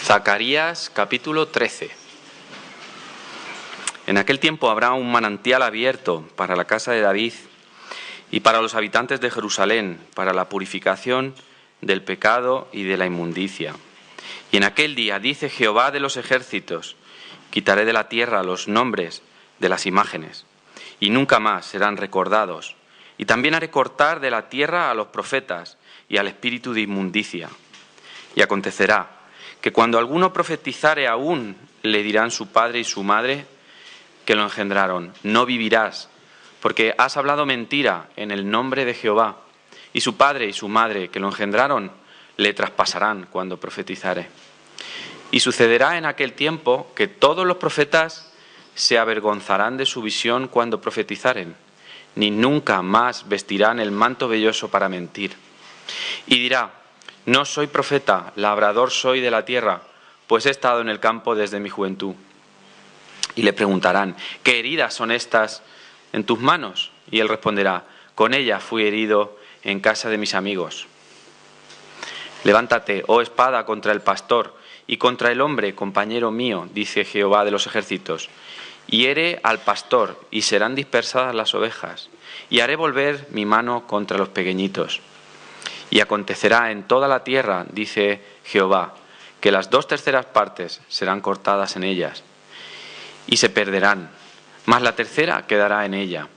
Zacarías capítulo 13. En aquel tiempo habrá un manantial abierto para la casa de David y para los habitantes de Jerusalén, para la purificación del pecado y de la inmundicia. Y en aquel día, dice Jehová de los ejércitos, quitaré de la tierra los nombres de las imágenes, y nunca más serán recordados. Y también haré cortar de la tierra a los profetas y al espíritu de inmundicia. Y acontecerá que cuando alguno profetizare aún, le dirán su padre y su madre que lo engendraron: no vivirás, porque has hablado mentira en el nombre de Jehová. Y su padre y su madre que lo engendraron le traspasarán cuando profetizare. Y sucederá en aquel tiempo que todos los profetas se avergonzarán de su visión cuando profetizaren, ni nunca más vestirán el manto velloso para mentir. Y dirá: no soy profeta, labrador soy de la tierra, pues he estado en el campo desde mi juventud. Y le preguntarán: ¿qué heridas son estas en tus manos? Y él responderá: con ellas fui herido en casa de mis amigos. Levántate, oh espada, contra el pastor y contra el hombre, compañero mío, dice Jehová de los ejércitos. Hiere al pastor, y serán dispersadas las ovejas, y haré volver mi mano contra los pequeñitos. Y acontecerá en toda la tierra, dice Jehová, que las 2/3 partes serán cortadas en ellas, y se perderán, mas la tercera quedará en ella.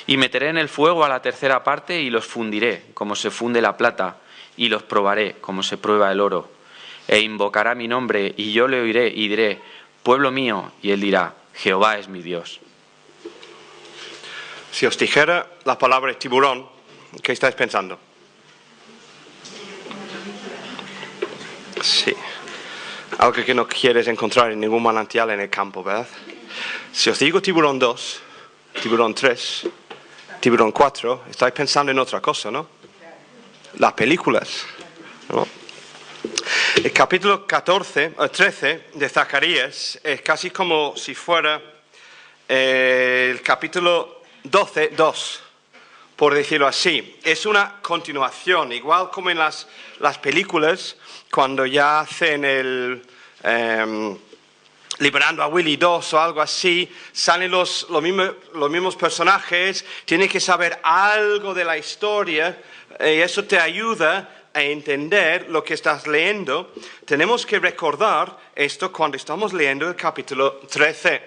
Y meteré en el fuego a la 1/3 parte, y los fundiré, como se funde la plata, y los probaré, como se prueba el oro. E invocará mi nombre, y yo le oiré, y diré: pueblo mío, y él dirá: Jehová es mi Dios. Si os dijera la palabra tiburón, ¿qué estáis pensando? Sí, algo que no quieres encontrar en ningún manantial en el campo, ¿verdad? Si os digo tiburón 2, tiburón 3, tiburón 4, estáis pensando en otra cosa, ¿no? Las películas, ¿no? El capítulo 13 de Zacarías es casi como si fuera el capítulo 12:2, por decirlo así. Es una continuación, igual como en las películas, cuando ya hacen el Liberando a Willy 2 o algo así, salen los mismos personajes, tienes que saber algo de la historia y eso te ayuda a entender lo que estás leyendo. Tenemos que recordar esto cuando estamos leyendo el capítulo 13.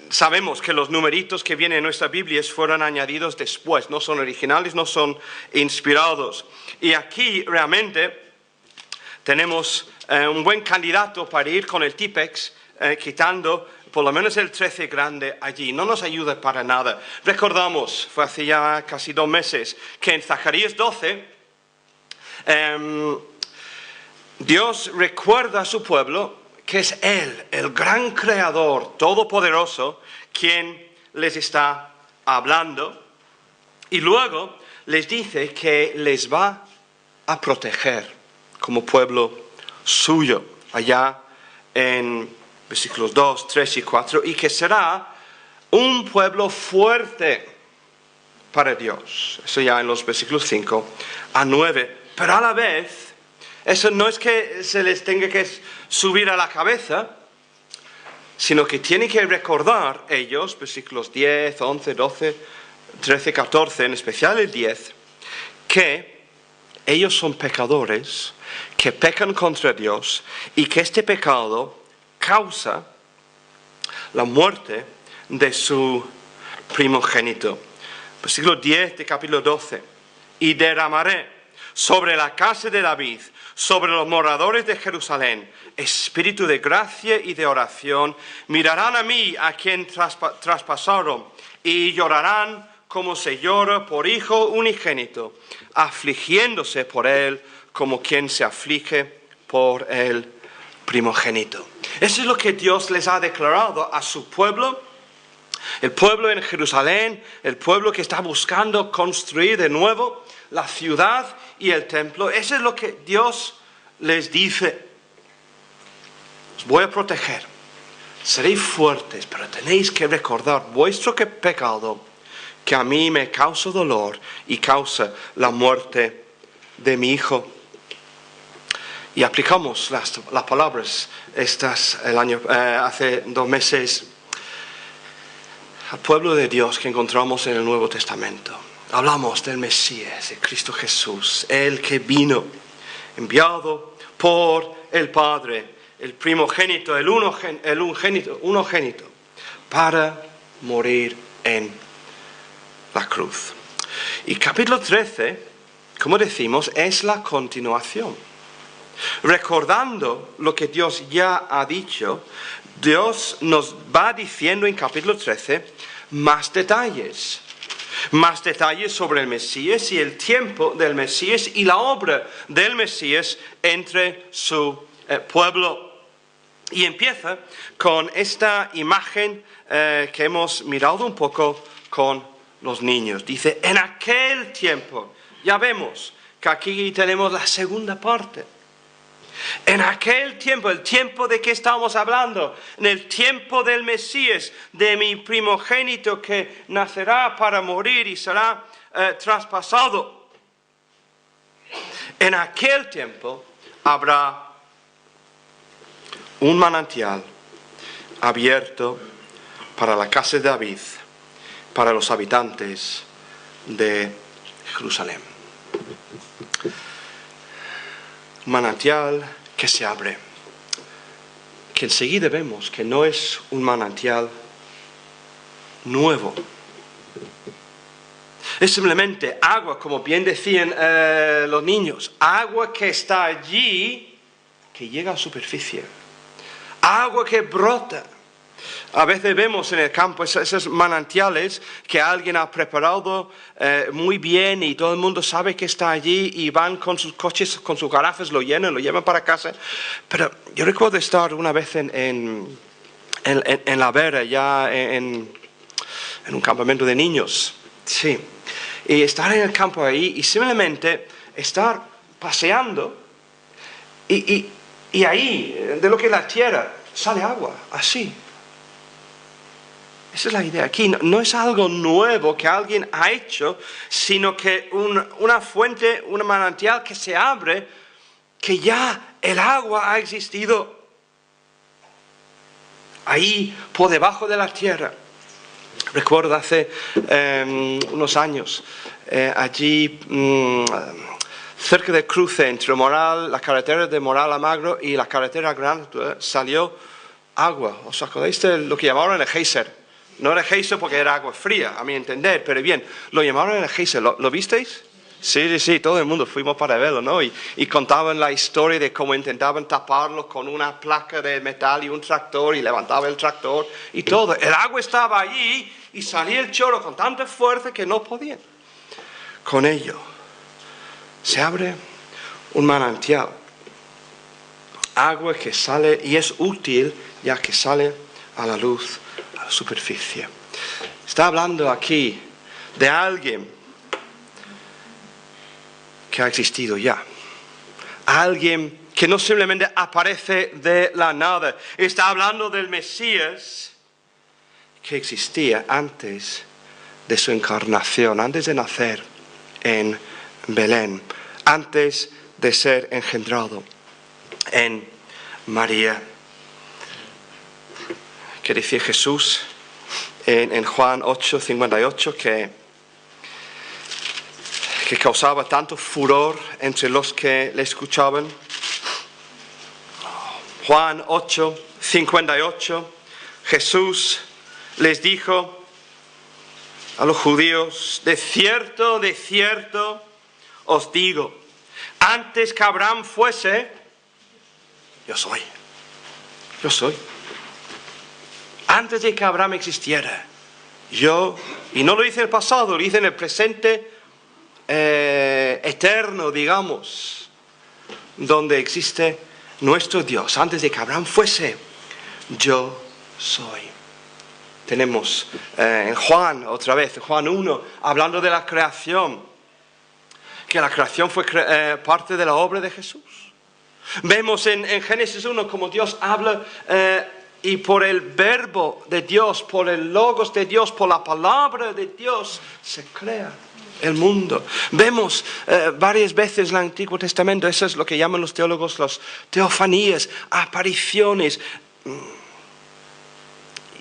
Sabemos que los numeritos que vienen en nuestra Biblia fueron añadidos después, no son originales, no son inspirados. Y aquí realmente tenemos un buen candidato para ir con el Tipex, quitando por lo menos el 13 grande allí. No nos ayuda para nada. Recordamos, fue hace ya casi 2 meses, que en Zacarías 12, Dios recuerda a su pueblo que es Él, el gran creador todopoderoso, quien les está hablando. Y luego les dice que les va a proteger como pueblo suyo, allá en versículos 2, 3 y 4, y que será un pueblo fuerte para Dios. Eso ya en los versículos 5 a 9. Pero a la vez, eso no es que se les tenga que subir a la cabeza, sino que tienen que recordar ellos, versículos 10, 11, 12, 13, 14, en especial el 10, que ellos son pecadores, que pecan contra Dios y que este pecado causa la muerte de su primogénito. Versículo 10 de capítulo 12. Y derramaré sobre la casa de David, sobre los moradores de Jerusalén, espíritu de gracia y de oración. Mirarán a mí, a quien traspasaron, y llorarán como se llora por hijo unigénito, afligiéndose por él como quien se aflige por el primogénito. Eso es lo que Dios les ha declarado a su pueblo, el pueblo en Jerusalén, el pueblo que está buscando construir de nuevo la ciudad y el templo. Eso es lo que Dios les dice: os voy a proteger, seréis fuertes, pero tenéis que recordar vuestro pecado, que a mí me causa dolor y causa la muerte de mi hijo. y aplicamos las palabras hace 2 meses al pueblo de Dios que encontramos en el Nuevo Testamento. Hablamos del Mesías, de Cristo Jesús, el que vino, enviado por el Padre, el primogénito, el unigénito, para morir en la cruz. Y capítulo 13, como decimos, es la continuación. Recordando lo que Dios ya ha dicho, Dios nos va diciendo en capítulo 13 más detalles sobre el Mesías y el tiempo del Mesías y la obra del Mesías entre su pueblo. Y empieza con esta imagen que hemos mirado un poco con los niños. Dice, en aquel tiempo, ya vemos que aquí tenemos la segunda parte. En aquel tiempo, el tiempo de que estamos hablando, en el tiempo del Mesías, de mi primogénito que nacerá para morir y será traspasado. En aquel tiempo habrá un manantial abierto para la casa de David, para los habitantes de Jerusalén. Un manantial que se abre, que enseguida vemos que no es un manantial nuevo. Es simplemente agua, como bien decían los niños, agua que está allí, que llega a superficie, agua que brota. A veces vemos en el campo esos manantiales que alguien ha preparado muy bien y todo el mundo sabe que está allí y van con sus coches, con sus garrafas, lo llevan para casa. Pero yo recuerdo estar una vez en La Vera, ya en un campamento de niños. Sí. Y estar en el campo ahí y simplemente estar paseando y ahí, de lo que es la tierra, sale agua, así. Esa es la idea aquí. No es algo nuevo que alguien ha hecho, sino que una fuente, un manantial que se abre, que ya el agua ha existido ahí por debajo de la tierra. Recuerdo hace unos años, allí cerca del cruce entre la carretera de Moral a Magro y la carretera Grande, salió agua. ¿Os acordáis de lo que llamaron el geyser? No era geyser porque era agua fría, a mi entender, pero bien, lo llamaron el geyser. ¿Lo visteis? Sí, todo el mundo fuimos para verlo, ¿no? Y contaban la historia de cómo intentaban taparlo con una placa de metal y un tractor, y levantaba el tractor y todo. El agua estaba allí y salía el chorro con tanta fuerza que no podían con ello. Se abre un manantial, agua que sale y es útil ya que sale a la luz, a la superficie. Está hablando aquí de alguien que ha existido ya. Alguien que no simplemente aparece de la nada. Está hablando del Mesías que existía antes de su encarnación, antes de nacer en Belén, antes de ser engendrado en María. Que decía Jesús en Juan 8:58 que causaba tanto furor entre los que le escuchaban. Juan 8:58, Jesús les dijo a los judíos: de cierto os digo, antes que Abraham fuese, yo soy. Antes de que Abraham existiera, yo, y no lo dice en el pasado, lo dice en el presente eterno, digamos, donde existe nuestro Dios. Antes de que Abraham fuese, yo soy. Tenemos en Juan, otra vez, Juan 1, hablando de la creación, que la creación fue parte de la obra de Jesús. Vemos en Génesis 1 como Dios habla y por el verbo de Dios, por el logos de Dios, por la palabra de Dios, se crea el mundo. Vemos varias veces en el Antiguo Testamento, eso es lo que llaman los teólogos las teofanías, apariciones.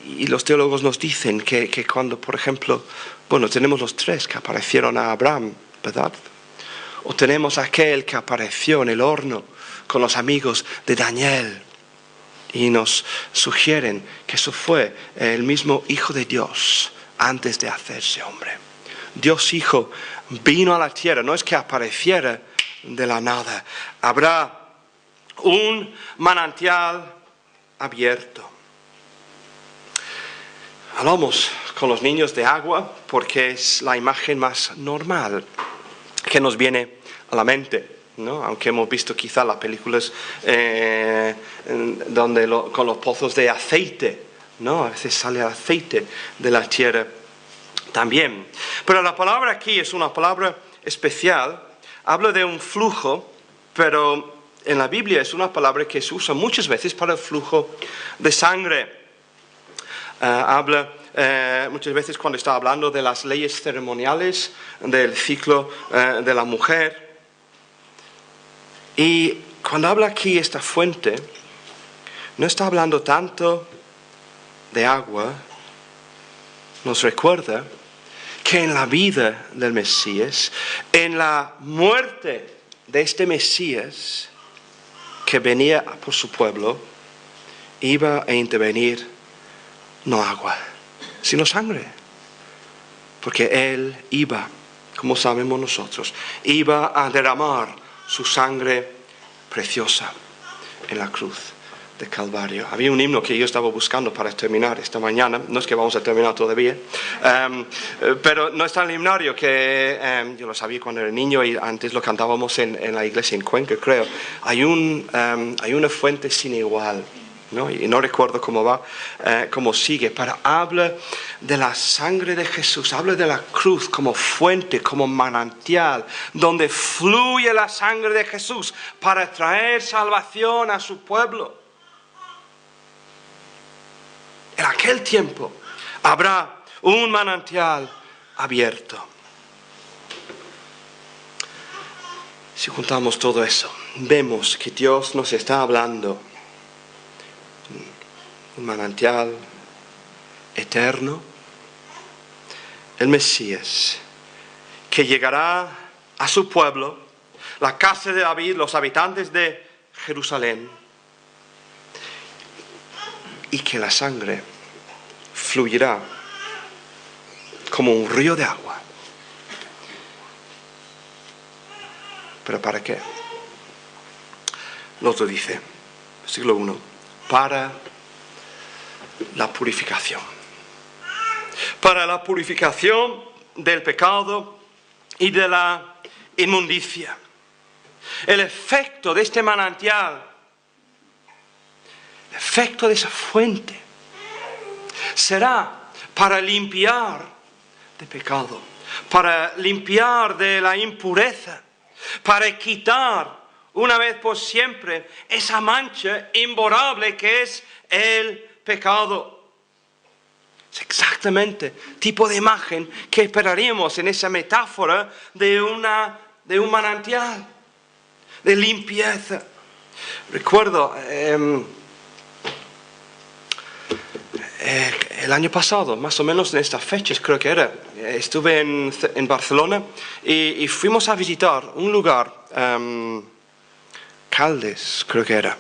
Y los teólogos nos dicen que cuando, por ejemplo, bueno, tenemos los tres que aparecieron a Abraham, ¿verdad? O tenemos aquel que apareció en el horno con los amigos de Daniel. Y nos sugieren que eso fue el mismo Hijo de Dios antes de hacerse hombre. Dios Hijo vino a la tierra, no es que apareciera de la nada. Habrá un manantial abierto. Hablamos con los niños de agua porque es la imagen más normal que nos viene a la mente, ¿no? Aunque hemos visto quizá las películas con los pozos de aceite, ¿no? A veces sale aceite de la tierra también. Pero la palabra aquí es una palabra especial. Habla de un flujo, pero en la Biblia es una palabra que se usa muchas veces para el flujo de sangre. Habla muchas veces cuando está hablando de las leyes ceremoniales del ciclo de la mujer. Y cuando habla aquí esta fuente, no está hablando tanto de agua, nos recuerda que en la vida del Mesías, en la muerte de este Mesías que venía por su pueblo, iba a intervenir no agua, sino sangre. Porque Él iba, como sabemos nosotros, iba a derramar su sangre preciosa en la cruz de Calvario. Había un himno que yo estaba buscando para terminar esta mañana, no es que vamos a terminar todavía, pero no está en el himnario, que yo lo sabía cuando era niño y antes lo cantábamos en la iglesia en Cuenca, creo. Hay una fuente sin igual, ¿no? Y no recuerdo cómo va, cómo sigue, pero habla de la sangre de Jesús, habla de la cruz como fuente, como manantial, donde fluye la sangre de Jesús para traer salvación a su pueblo. En aquel tiempo habrá un manantial abierto. Si juntamos todo eso, vemos que Dios nos está hablando un manantial eterno, el Mesías, que llegará a su pueblo, la casa de David, los habitantes de Jerusalén, y que la sangre fluirá como un río de agua. ¿Pero para qué? Lo otro dice, siglo I, para la purificación. Para la purificación del pecado y de la inmundicia. El efecto de este manantial, el efecto de esa fuente, será para limpiar de pecado, para limpiar de la impureza, para quitar una vez por siempre esa mancha imborrable que es el pecado. Es exactamente el tipo de imagen que esperaríamos en esa metáfora de un manantial de limpieza. Recuerdo el año pasado, más o menos en estas fechas creo que era, estuve en Barcelona y fuimos a visitar un lugar, Caldes creo que era,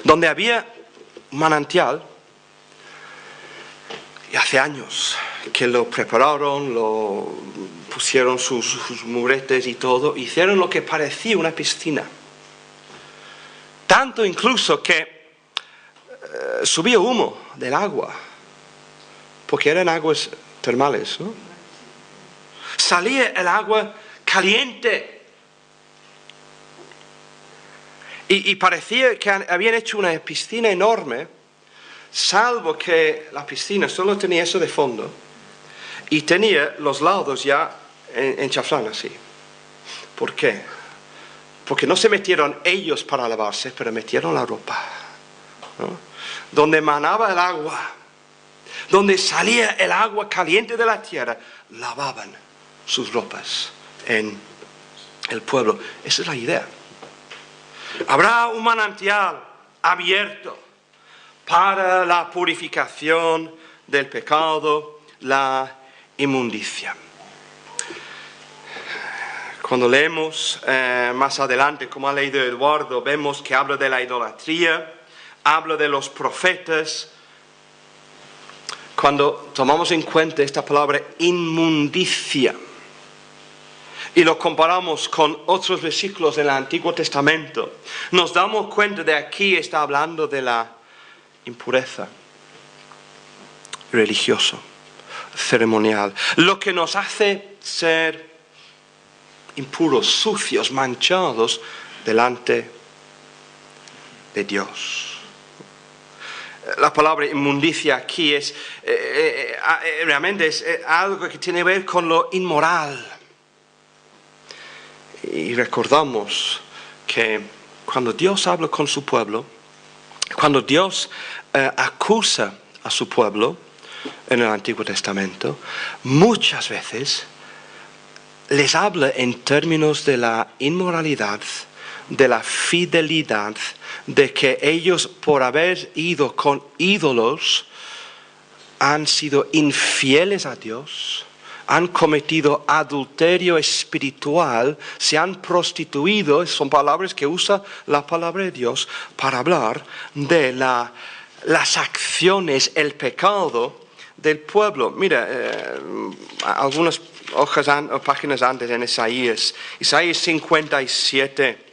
donde había un manantial y hace años que lo prepararon, lo pusieron sus muretes y todo, hicieron lo que parecía una piscina. Tanto incluso que subía humo del agua, porque eran aguas termales, ¿no? Salía el agua caliente. Y parecía que habían hecho una piscina enorme, salvo que la piscina solo tenía eso de fondo y tenía los lados ya en chaflán así. ¿Por qué? Porque no se metieron ellos para lavarse, pero metieron la ropa, ¿no? Donde manaba el agua, donde salía el agua caliente de la tierra, lavaban sus ropas en el pueblo. Esa es la idea. Habrá un manantial abierto para la purificación del pecado, la inmundicia. Cuando leemos más adelante, como ha leído Eduardo, vemos que habla de la idolatría, habla de los profetas. Cuando tomamos en cuenta esta palabra inmundicia y lo comparamos con otros versículos del Antiguo Testamento, nos damos cuenta de aquí está hablando de la impureza religiosa, ceremonial, lo que nos hace ser impuros, sucios, manchados delante de Dios. La palabra inmundicia aquí es realmente es algo que tiene que ver con lo inmoral. Y recordamos que cuando Dios habla con su pueblo, cuando Dios acusa a su pueblo en el Antiguo Testamento, muchas veces les habla en términos de la inmoralidad, de la fidelidad, de que ellos por haber ido con ídolos han sido infieles a Dios, han cometido adulterio espiritual, se han prostituido. Son palabras que usa la palabra de Dios para hablar de las acciones, el pecado del pueblo. Mira, algunas hojas o páginas antes en Isaías 57,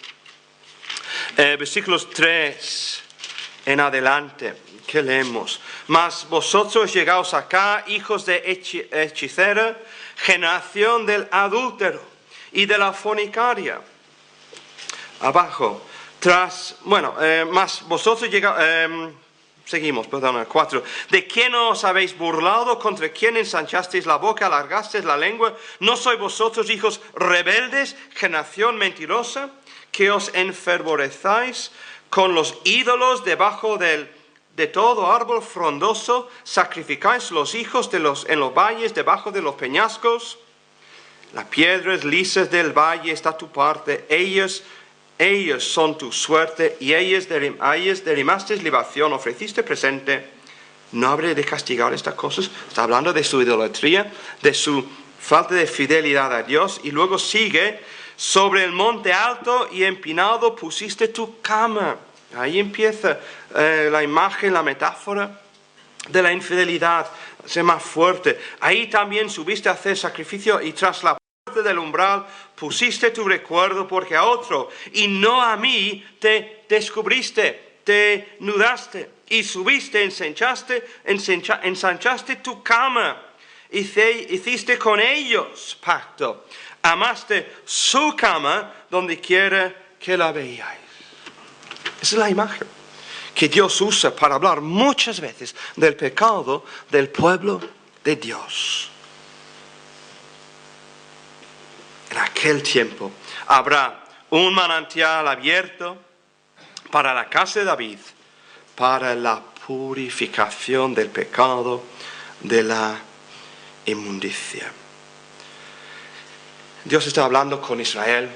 versículos 3 en adelante, que leemos: Mas vosotros llegaos acá, hijos de hechicera, generación del adúltero y de la fornicaria. Abajo, mas vosotros llegaos... Seguimos, 4. ¿De quién os habéis burlado? ¿Contra quién ensanchasteis la boca, alargasteis la lengua? ¿No sois vosotros hijos rebeldes, generación mentirosa, que os enfervorezáis con los ídolos debajo de todo árbol frondoso? ¿Sacrificáis los hijos en los valles, debajo de los peñascos? Las piedras lisas del valle está tu parte, ellos son tu suerte, y ellas derrimasteis libación, ofreciste presente. ¿No habré de castigar estas cosas? Está hablando de su idolatría, de su falta de fidelidad a Dios, y luego sigue: sobre el monte alto y empinado pusiste tu cama. Ahí empieza la imagen, la metáfora de la infidelidad, es más fuerte. Ahí también subiste a hacer sacrificio, y tras la puerta del umbral pusiste tu recuerdo, porque a otro y no a mí te descubriste, te nudaste, y subiste, ensanchaste tu cama, hiciste con ellos pacto, amaste su cama donde quiera que la veáis. Esa es la imagen que Dios usa para hablar muchas veces del pecado del pueblo de Dios. En aquel tiempo habrá un manantial abierto para la casa de David, para la purificación del pecado, de la inmundicia. Dios está hablando con Israel,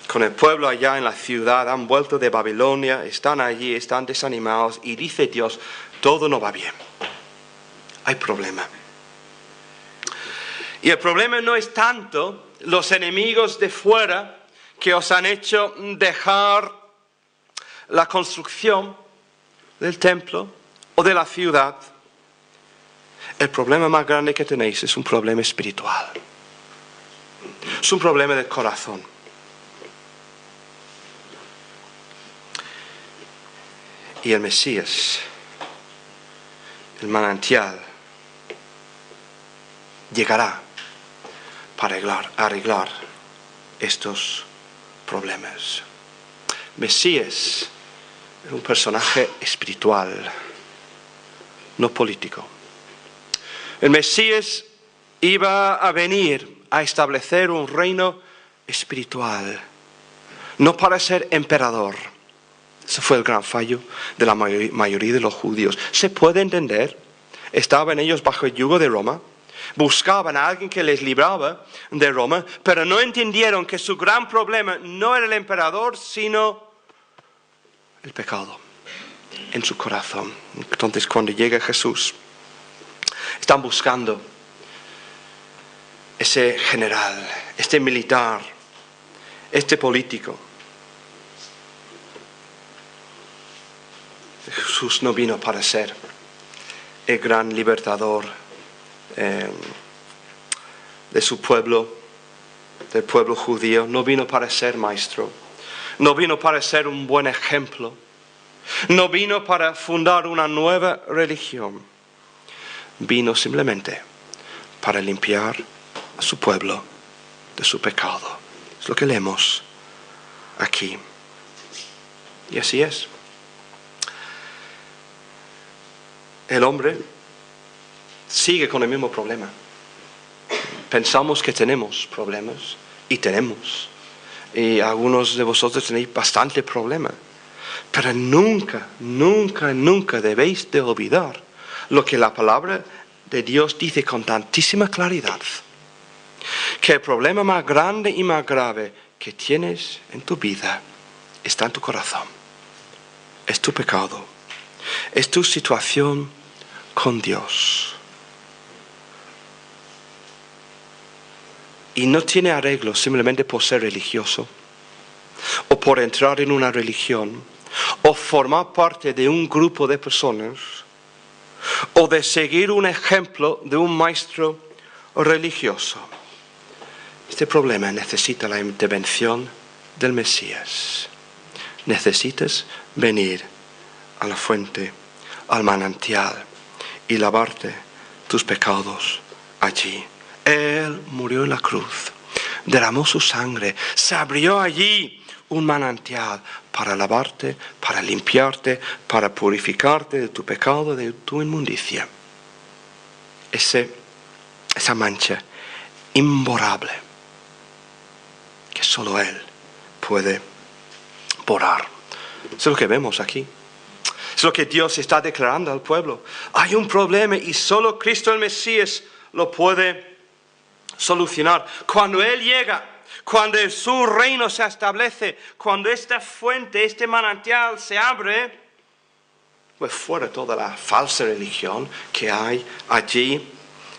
con el pueblo allá en la ciudad. Han vuelto de Babilonia, están allí, están desanimados, y dice Dios: todo no va bien, hay problema. Y el problema no es tanto los enemigos de fuera que os han hecho dejar la construcción del templo o de la ciudad. El problema más grande que tenéis es un problema espiritual. Es un problema del corazón. Y el Mesías, el manantial, llegará para arreglar estos problemas. Mesías es un personaje espiritual, no político. El Mesías iba a venir a establecer un reino espiritual, no para ser emperador. Ese fue el gran fallo de la mayoría de los judíos. Se puede entender, estaban ellos bajo el yugo de Roma, Buscaban a alguien que les libraba de Roma, pero no entendieron que su gran problema no era el emperador, sino el pecado en su corazón. Entonces, cuando llega Jesús, están buscando ese general, este militar, este político. Jesús no vino para ser el gran libertador de su pueblo, del pueblo judío. No vino para ser maestro. No vino para ser un buen ejemplo. No vino para fundar una nueva religión. Vino simplemente para limpiar a su pueblo de su pecado. Es lo que leemos aquí. Y así es. El hombre sigue con el mismo problema. Pensamos que tenemos problemas y tenemos. Y algunos de vosotros tenéis bastante problema. Pero nunca, nunca, nunca debéis de olvidar lo que la palabra de Dios dice con tantísima claridad. Que el problema más grande y más grave que tienes en tu vida está en tu corazón. Es tu pecado. Es tu situación con Dios. Y no tiene arreglo simplemente por ser religioso, o por entrar en una religión, o formar parte de un grupo de personas, o de seguir un ejemplo de un maestro religioso. Este problema necesita la intervención del Mesías. Necesitas venir a la fuente, al manantial, y lavarte tus pecados allí. Él murió en la cruz, derramó su sangre, se abrió allí un manantial para lavarte, para limpiarte, para purificarte de tu pecado, de tu inmundicia. Esa mancha imborrable que solo Él puede borrar. Eso es lo que vemos aquí. Es lo que Dios está declarando al pueblo. Hay un problema y solo Cristo el Mesías lo puede solucionar. Cuando Él llega, cuando su reino se establece, cuando esta fuente, este manantial se abre, pues fuera toda la falsa religión que hay allí.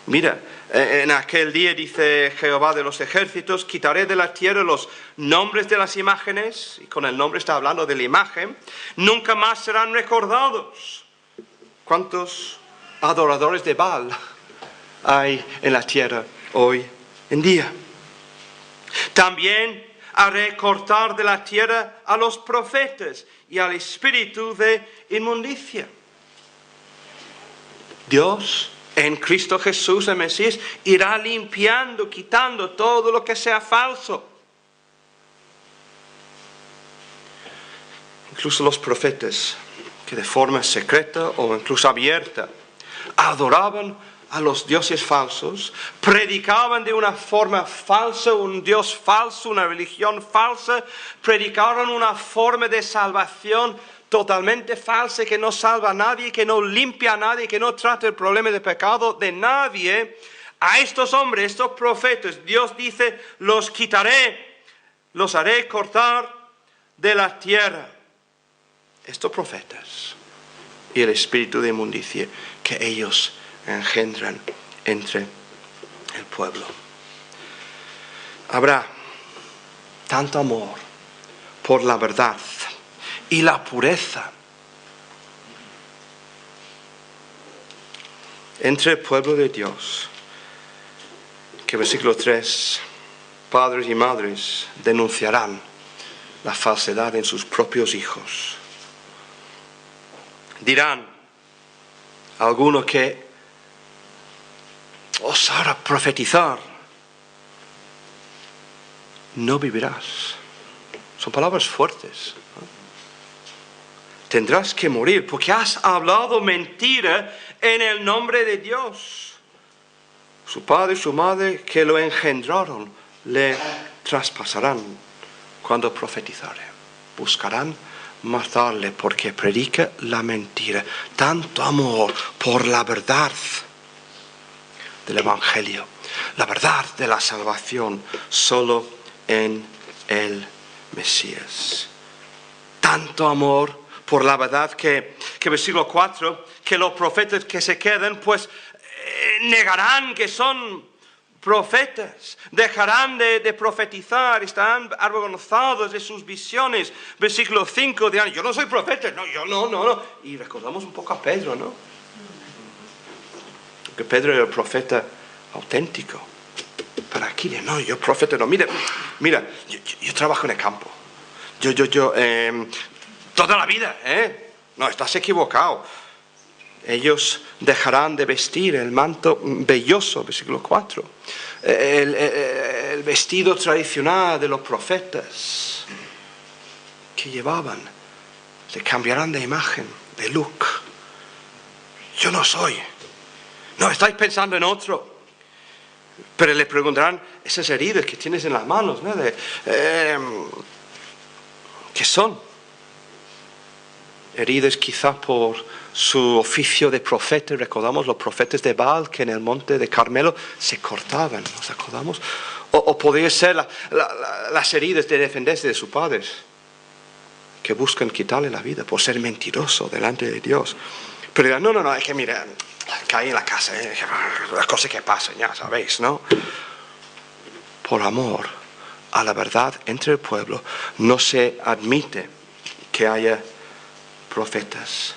Mira, en aquel día dice Jehová de los ejércitos, quitaré de la tierra los nombres de las imágenes, y con el nombre está hablando de la imagen, nunca más serán recordados. ¿Cuántos adoradores de Baal hay en la tierra hoy en día? También haré cortar de la tierra a los profetas y al espíritu de inmundicia. Dios, en Cristo Jesús, el Mesías, irá limpiando, quitando todo lo que sea falso. Incluso los profetas, que de forma secreta o incluso abierta, adoraban a los dioses falsos, predicaban de una forma falsa, un Dios falso, una religión falsa, predicaron una forma de salvación totalmente falsa que no salva a nadie, que no limpia a nadie, que no trata el problema de pecado de nadie. A estos hombres, estos profetas, Dios dice, los quitaré, los haré cortar de la tierra. Estos profetas y el espíritu de inmundicia que ellos engendran entre el pueblo. Habrá tanto amor por la verdad y la pureza entre el pueblo de Dios, que versículo 3, padres y madres denunciarán la falsedad en sus propios hijos. Dirán algunos que osara profetizar, no vivirás. Son palabras fuertes. Tendrás que morir porque has hablado mentira en el nombre de Dios. Su padre y su madre que lo engendraron le traspasarán cuando profetizare. Buscarán matarle porque predica la mentira. Tanto amor por la verdad del Evangelio, la verdad de la salvación solo en el Mesías. Tanto amor por la verdad que versículo 4, que los profetas que se quedan pues negarán que son profetas, dejarán de profetizar, estarán avergonzados de sus visiones. Versículo 5 dirán, yo no soy profeta, no, yo no. Y recordamos un poco a Pedro, ¿no? Que Pedro era el profeta auténtico. Pero aquí, no, yo profeta no. Mira, yo trabajo en el campo. Toda la vida, No, estás equivocado. Ellos dejarán de vestir el manto velloso, versículo 4. El vestido tradicional de los profetas que llevaban. Se cambiarán de imagen, de look. Yo no soy. No, estáis pensando en otro. Pero le preguntarán, esas heridas que tienes en las manos, ¿no? ¿Qué son? Heridas quizás por su oficio de profeta. Recordamos los profetas de Baal que en el monte de Carmelo se cortaban, ¿nos acordamos? O podría ser las heridas de defenderse de sus padres, que buscan quitarle la vida por ser mentiroso delante de Dios. Pero dirán, no, es que mira, caí en la casa, las cosas que pasan, ya sabéis, ¿no? Por amor a la verdad entre el pueblo no se admite que haya profetas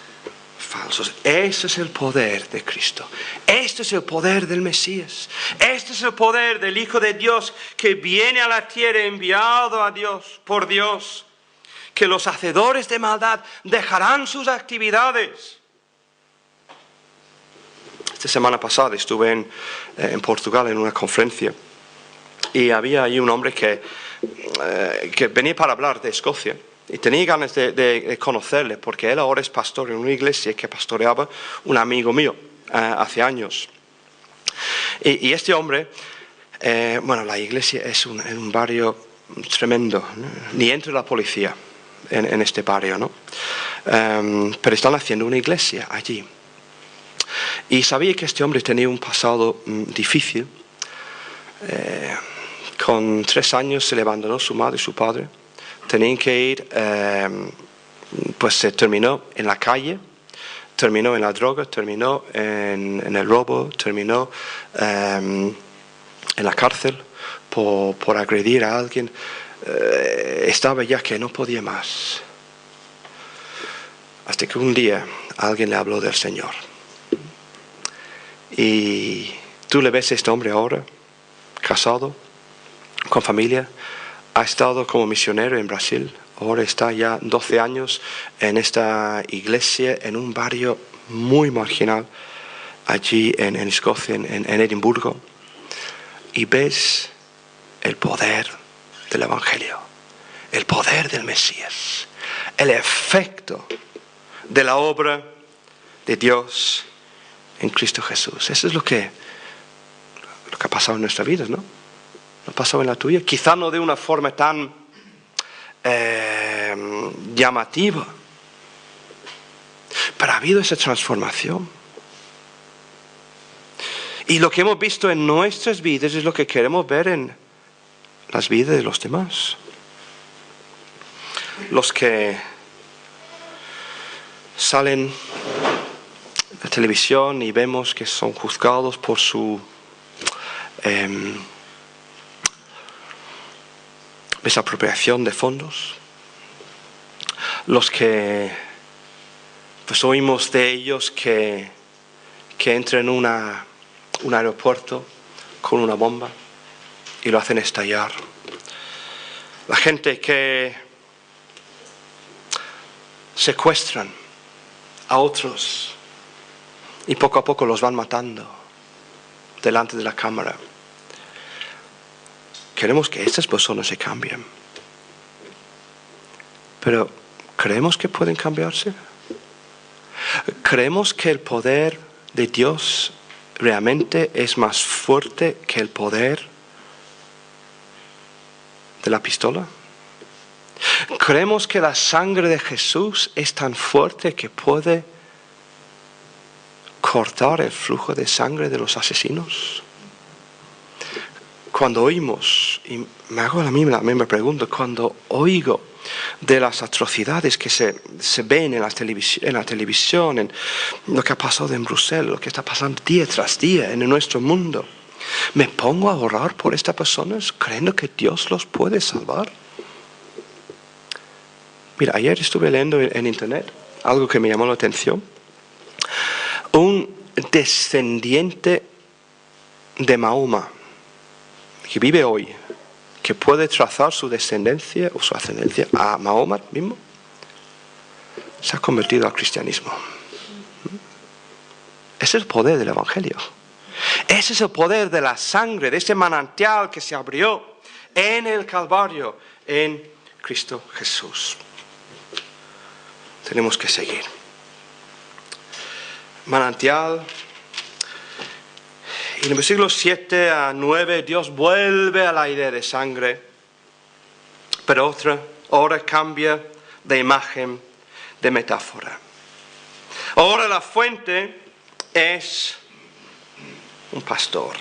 falsos. Ese es el poder de Cristo. Este es el poder del Mesías. Este es el poder del Hijo de Dios que viene a la tierra enviado a Dios, por Dios. Que los hacedores de maldad dejarán sus actividades. Esta semana pasada estuve en Portugal en una conferencia y había ahí un hombre que venía para hablar de Escocia. Y tenía ganas de conocerle, porque él ahora es pastor en una iglesia que pastoreaba un amigo mío hace años. Y este hombre, la iglesia es en un barrio tremendo, ¿no? Ni entra la policía en este barrio, ¿no? Pero están haciendo una iglesia allí. Y sabía que este hombre tenía un pasado difícil. Con 3 años se le abandonó su madre y su padre. Tenían que ir, pues se terminó en la calle, terminó en la droga, terminó en el robo, terminó en la cárcel por agredir a alguien. Estaba ya que no podía más. Hasta que un día alguien le habló del Señor. Y tú le ves a este hombre ahora, casado, con familia. Ha estado como misionero en Brasil, ahora está ya 12 años en esta iglesia, en un barrio muy marginal, allí en Escocia, en Edimburgo. Y ves el poder del Evangelio, el poder del Mesías, el efecto de la obra de Dios en Cristo Jesús. Eso es lo que ha pasado en nuestras vidas, ¿no? ¿No ha pasado en la tuya? Quizá no de una forma tan llamativa, pero ha habido esa transformación. Y lo que hemos visto en nuestras vidas es lo que queremos ver en las vidas de los demás. Los que salen en la televisión y vemos que son juzgados por su desapropiación de fondos, los que pues oímos de ellos que entran en un aeropuerto con una bomba y lo hacen estallar, la gente que secuestran a otros y poco a poco los van matando delante de la cámara. Queremos que estas personas se cambien. Pero ¿creemos que pueden cambiarse? ¿Creemos que el poder de Dios realmente es más fuerte que el poder de la pistola? ¿Creemos que la sangre de Jesús es tan fuerte que puede cortar el flujo de sangre de los asesinos? cuando oímos, y me hago la misma pregunta, cuando oigo de las atrocidades que se ven en la televisión, en lo que ha pasado en Bruselas, lo que está pasando día tras día en nuestro mundo, ¿me pongo a orar por estas personas creyendo que Dios los puede salvar? Mira, ayer estuve leyendo en internet algo que me llamó la atención. Un descendiente de Mahoma, que vive hoy, que puede trazar su descendencia o su ascendencia a Mahoma mismo, se ha convertido al cristianismo. Ese es el poder del Evangelio. Ese es el poder de la sangre, de ese manantial que se abrió en el Calvario, en Cristo Jesús. Tenemos que seguir. Manantial. Y en el versículo 7 a 9 Dios vuelve a la idea de sangre, pero ahora cambia de imagen, de metáfora. Ahora la fuente es un pastor.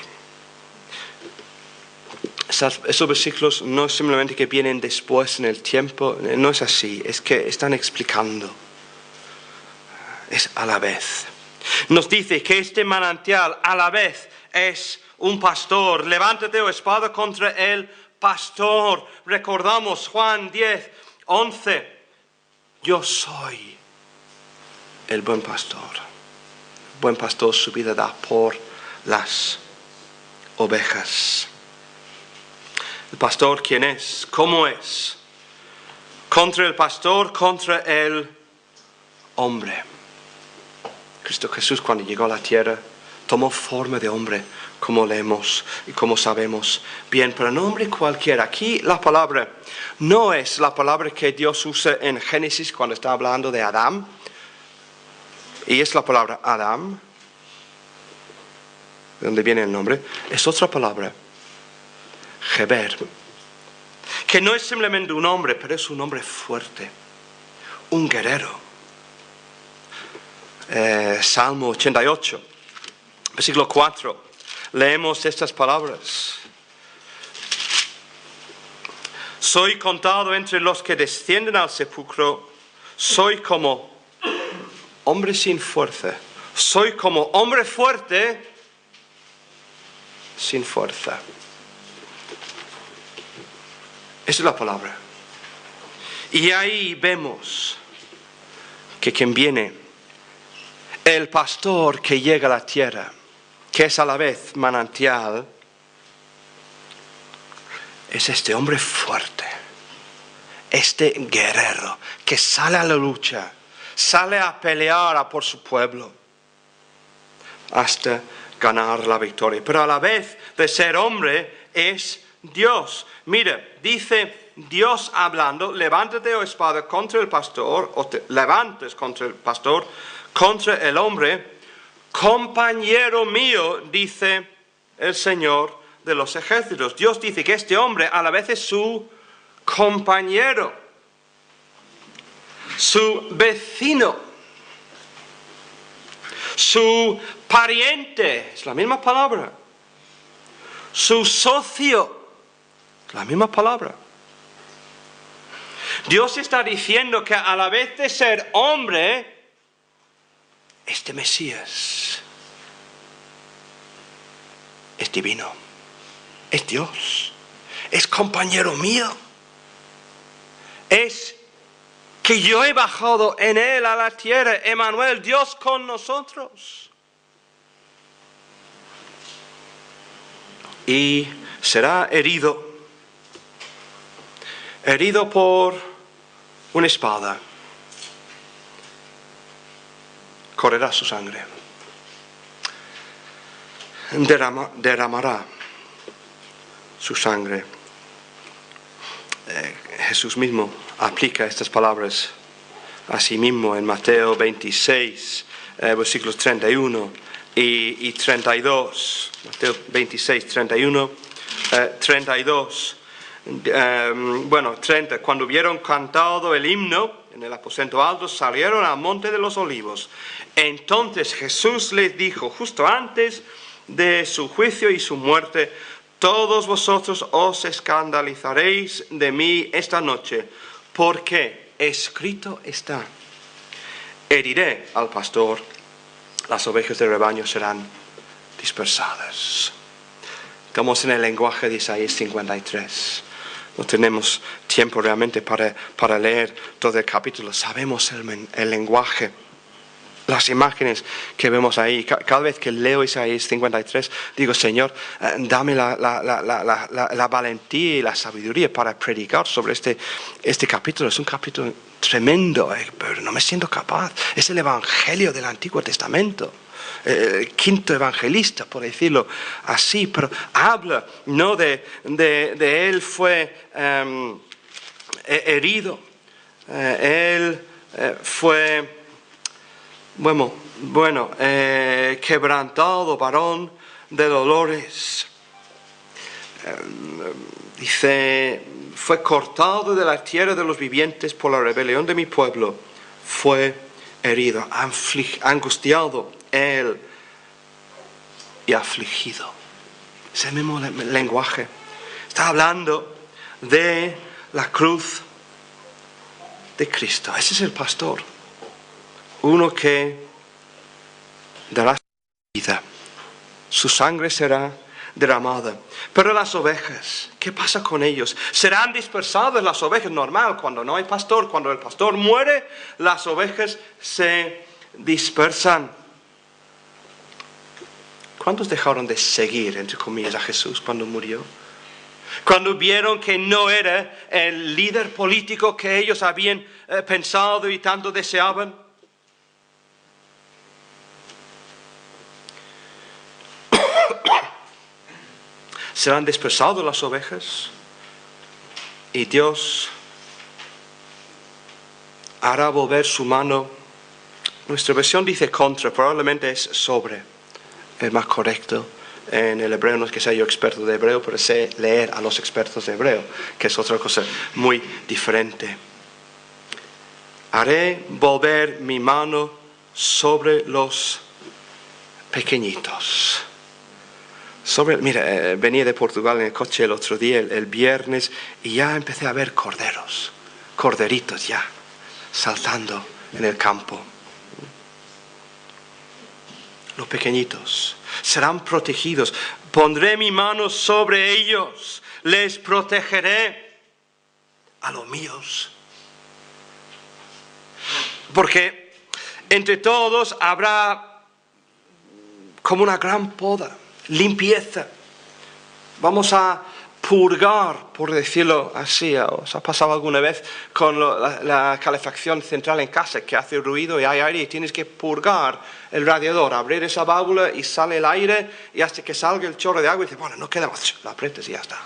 Esos versículos no es simplemente que vienen después en el tiempo, no es así, es que están explicando. Es a la vez. Nos dice que este manantial a la vez es un pastor. Levántate, oh espada, contra el pastor. Recordamos Juan 10, 11. Yo soy el buen pastor. El buen pastor su vida da por las ovejas. ¿El pastor quién es? ¿Cómo es? Contra el pastor, contra el hombre. Cristo Jesús, cuando llegó a la tierra, tomó forma de hombre, como leemos y como sabemos bien, pero no hombre cualquiera. Aquí la palabra no es la palabra que Dios usa en Génesis cuando está hablando de Adán, y es la palabra Adán, de donde viene el nombre. Es otra palabra, Geber, que no es simplemente un hombre, pero es un hombre fuerte, un guerrero. Salmo 88, versículo 4, leemos estas palabras. Soy contado entre los que descienden al sepulcro, soy como hombre sin fuerza, soy como hombre fuerte sin fuerza. Esa es la palabra. Y ahí vemos que quien viene, el pastor que llega a la tierra, que es a la vez manantial, es este hombre fuerte, este guerrero que sale a la lucha, sale a pelear por su pueblo hasta ganar la victoria. Pero a la vez de ser hombre es Dios. Mira, dice Dios hablando, levántate, oh espada, contra el pastor, o te levantes contra el pastor, contra el hombre, compañero mío, dice el Señor de los ejércitos. Dios dice que este hombre a la vez es su compañero, su vecino, su pariente, es la misma palabra, su socio, la misma palabra. Dios está diciendo que a la vez de ser hombre, este Mesías es divino, es Dios, es compañero mío, es que yo he bajado en él a la tierra, Emmanuel, Dios con nosotros. Y será herido por una espada. Correrá su sangre, derramará su sangre. Jesús mismo aplica estas palabras a sí mismo en Mateo 26, versículos 31 y 32. Mateo 26, 31, 32. 30. Cuando hubieron cantado el himno en el aposento alto, salieron al monte de los olivos. Entonces Jesús les dijo, justo antes de su juicio y su muerte: todos vosotros os escandalizaréis de mí esta noche, porque escrito está: heriré al pastor, las ovejas del rebaño serán dispersadas. Estamos en el lenguaje de Isaías 53. No tenemos tiempo realmente para leer todo el capítulo. Sabemos el lenguaje, las imágenes que vemos ahí. Cada vez que leo Isaías 53, digo: Señor, dame la valentía y la sabiduría para predicar sobre este capítulo. Es un capítulo tremendo, pero no me siento capaz. Es el Evangelio del Antiguo Testamento. El quinto evangelista, por decirlo así, pero habla, ¿no?, de él fue herido, él fue, quebrantado, varón de dolores. Dice: fue cortado de la tierra de los vivientes, por la rebelión de mi pueblo fue herido, angustiado él y afligido. Es el mismo lenguaje. Está hablando de la cruz de Cristo. Ese es el pastor, uno que dará su vida, su sangre será derramada. Pero las ovejas, ¿qué pasa con ellos? Serán dispersadas las ovejas. Normal, cuando no hay pastor, cuando el pastor muere, las ovejas se dispersan. ¿Cuántos dejaron de seguir, entre comillas, a Jesús cuando murió? Cuando vieron que no era el líder político que ellos habían pensado y tanto deseaban. Serán dispersadas las ovejas y Dios hará volver su mano. Nuestra versión dice contra, probablemente es sobre. Es más correcto. En el hebreo, no es que sea yo experto de hebreo, pero sé leer a los expertos de hebreo, que es otra cosa muy diferente. Haré volver mi mano sobre los pequeñitos. Mira, venía de Portugal en el coche el otro día, el viernes, y ya empecé a ver corderitos ya, saltando en el campo. Los pequeñitos serán protegidos. Pondré mi mano sobre ellos. Les protegeré a los míos. Porque entre todos habrá como una gran poda, limpieza. Vamos a purgar, por decirlo así. ¿Os ha pasado alguna vez con la calefacción central en casa, que hace ruido y hay aire y tienes que purgar el radiador, abrir esa válvula y sale el aire, y hasta que salga el chorro de agua y dices: bueno, no queda más, lo aprietas y ya está,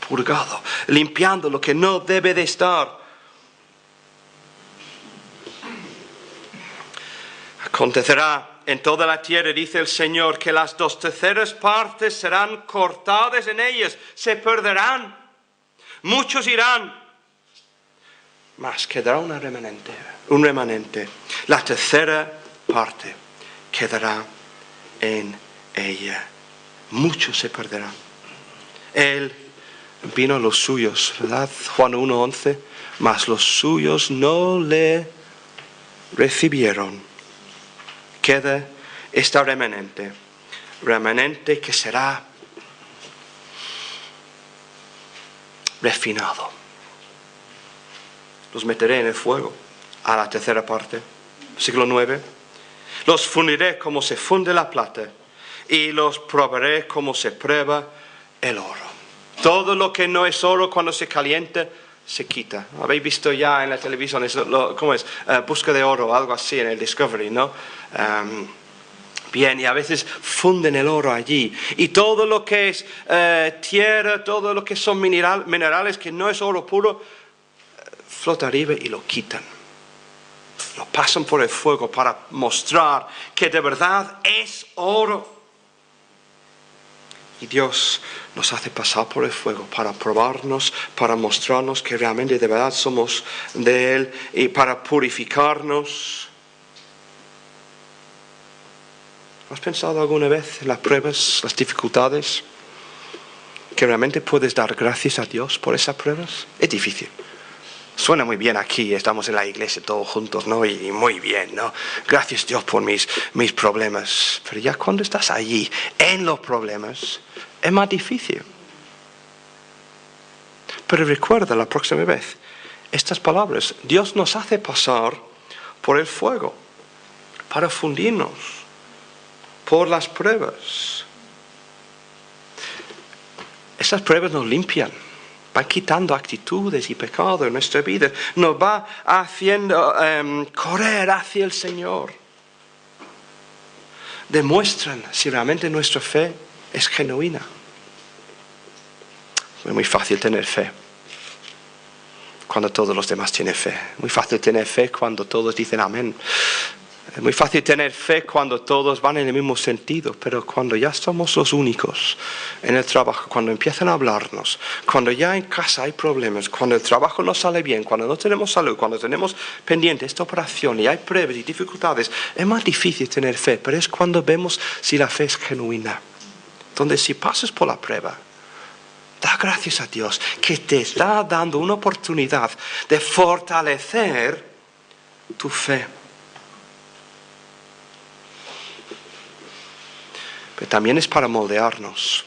purgado, limpiando lo que no debe de estar. Acontecerá en toda la tierra, dice el Señor, que las 2/3 partes serán cortadas en ellas, se perderán, muchos irán, mas quedará un remanente. La 1/3 parte quedará en ella. Muchos se perderán. Él vino a los suyos, ¿verdad? Juan 1:11, mas los suyos no le recibieron. Queda este remanente que será refinado. Los meteré en el fuego a la 1/3 parte. Siglo 9. Los fundiré como se funde la plata y los probaré como se prueba el oro. Todo lo que no es oro, cuando se calienta, se quita. Habéis visto ya en la televisión, ¿cómo es? Busca de oro, algo así en el Discovery, ¿no? Bien, y a veces funden el oro allí. Y todo lo que es tierra, todo lo que son minerales que no es oro puro, flota arriba y lo quitan. Lo pasan por el fuego para mostrar que de verdad es oro. Y Dios nos hace pasar por el fuego para probarnos, para mostrarnos que realmente de verdad somos de Él y para purificarnos. ¿Has pensado alguna vez en las pruebas, las dificultades que realmente puedes dar gracias a Dios por esas pruebas? Es difícil. Suena muy bien aquí, estamos en la iglesia todos juntos, ¿no? Y muy bien, ¿no? Gracias Dios por mis problemas. Pero ya cuando estás allí, en los problemas, es más difícil. Pero recuerda la próxima vez estas palabras. Dios nos hace pasar por el fuego para fundirnos por las pruebas. Esas pruebas nos limpian. Van quitando actitudes y pecado en nuestra vida. Nos va haciendo correr hacia el Señor. Demuestran si realmente nuestra fe es genuina. Es muy fácil tener fe cuando todos los demás tienen fe. Muy fácil tener fe cuando todos dicen amén. Es muy fácil tener fe cuando todos van en el mismo sentido, pero cuando ya somos los únicos en el trabajo, cuando empiezan a hablarnos, cuando ya en casa hay problemas, cuando el trabajo no sale bien, cuando no tenemos salud, cuando tenemos pendiente esta operación y hay pruebas y dificultades, es más difícil tener fe, pero es cuando vemos si la fe es genuina. Donde si pasas por la prueba, da gracias a Dios que te está dando una oportunidad de fortalecer tu fe. Pero también es para moldearnos.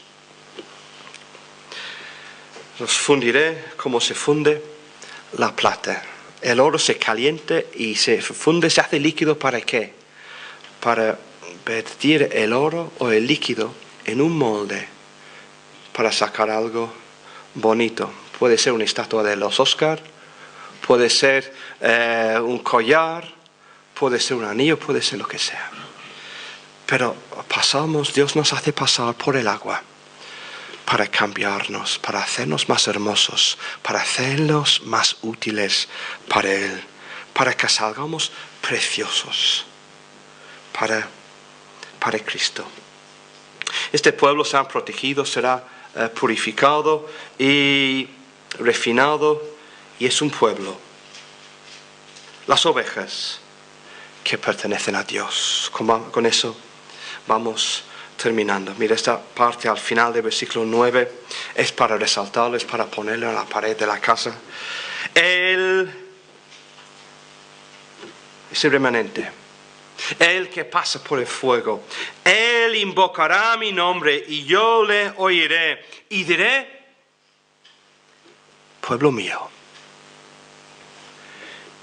Los fundiré como se funde la plata. El oro se calienta y se funde, se hace líquido. ¿Para qué? Para vertir el oro o el líquido en un molde para sacar algo bonito. Puede ser una estatua de los Oscar, puede ser un collar, puede ser un anillo, puede ser lo que sea. Pero Dios nos hace pasar por el agua para cambiarnos, para hacernos más hermosos, para hacernos más útiles para Él, para que salgamos preciosos para Cristo. Este pueblo será protegido, será purificado y refinado, y es un pueblo, las ovejas que pertenecen a Dios. Con eso vamos terminando. Mira, esta parte al final del versículo 9 es para resaltarlo, es para ponerlo en la pared de la casa. Él es el remanente, el que pasa por el fuego. Él invocará mi nombre y yo le oiré y diré: pueblo mío.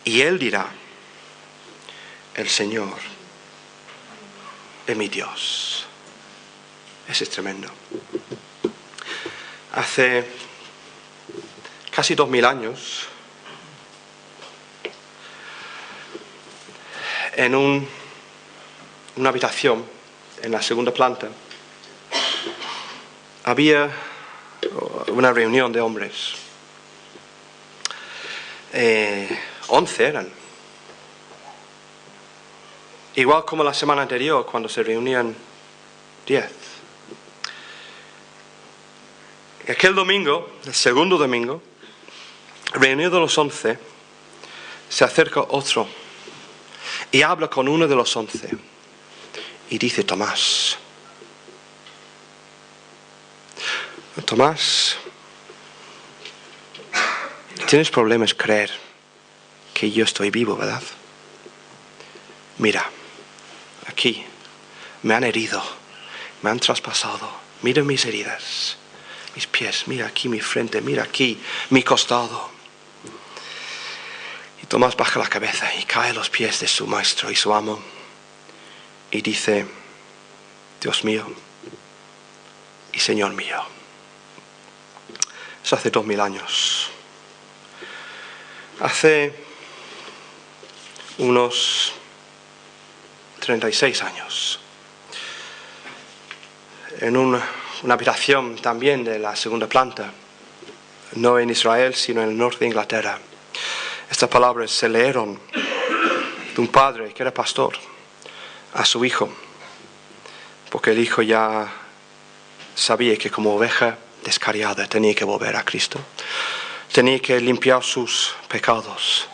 Y él dirá: el Señor es mi Dios. Eso es tremendo. Hace casi 2000 años, en una habitación en la segunda planta, había una reunión de hombres. 11 eran. Igual como la semana anterior, cuando se reunían 10. Y aquel domingo, el segundo domingo, reunidos los 11, se acerca otro y habla con uno de los 11 y dice: Tomás, tienes problemas creer que yo estoy vivo, ¿verdad? Mira, aquí me han herido, me han traspasado. Mira mis heridas, mis pies, mira aquí mi frente, mira aquí mi costado. Y Tomás baja la cabeza y cae a los pies de su maestro y su amo y dice: Dios mío y Señor mío. Eso hace 2000 años. Hace unos 36 años, en una habitación también de la segunda planta, no en Israel, sino en el norte de Inglaterra, estas palabras se leyeron de un padre que era pastor a su hijo, porque el hijo ya sabía que como oveja descarriada tenía que volver a Cristo, tenía que limpiar sus pecados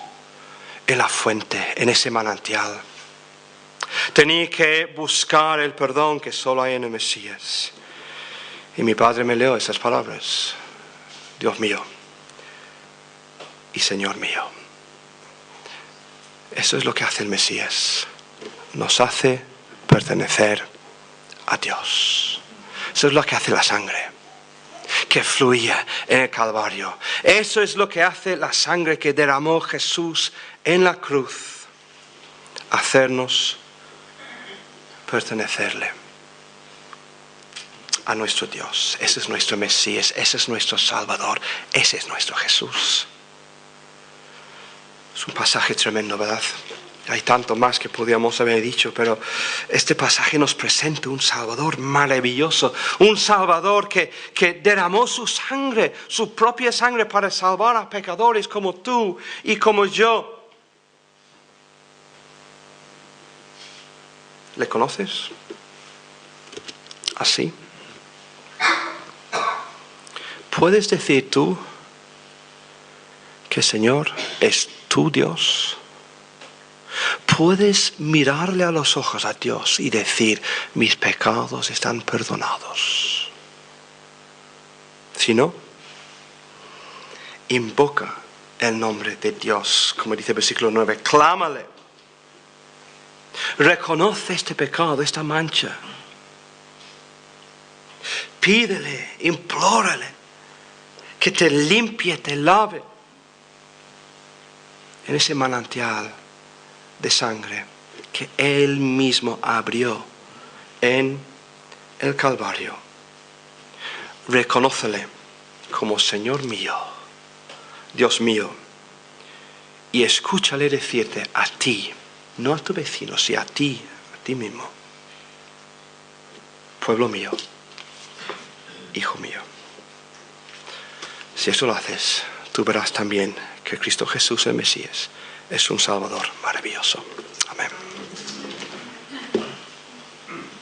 en la fuente, en ese manantial. Tenía que buscar el perdón que solo hay en el Mesías. Y mi padre me leyó esas palabras. Dios mío y Señor mío. Eso es lo que hace el Mesías. Nos hace pertenecer a Dios. Eso es lo que hace la sangre que fluía en el Calvario. Eso es lo que hace la sangre que derramó Jesús en la cruz. Hacernos pertenecerle a nuestro Dios. Ese es nuestro Mesías, ese es nuestro Salvador, ese es nuestro Jesús. Es un pasaje tremendo, ¿verdad? Hay tanto más que podríamos haber dicho, pero este pasaje nos presenta un Salvador maravilloso, un Salvador que derramó su sangre, su propia sangre, para salvar a pecadores como tú y como yo. ¿Le conoces? ¿Así? ¿Puedes decir tú que Señor es tu Dios? ¿Puedes mirarle a los ojos a Dios y decir, mis pecados están perdonados? Si no, invoca el nombre de Dios, como dice el versículo 9, clámale. Reconoce este pecado, esta mancha. Pídele, implórale que te limpie, te lave en ese manantial de sangre que Él mismo abrió en el Calvario. Reconócele como Señor mío, Dios mío, y escúchale decirte a ti, no a tu vecino, sino a ti mismo: pueblo mío, hijo mío. Si eso lo haces, tú verás también que Cristo Jesús, el Mesías, es un Salvador maravilloso. Amén.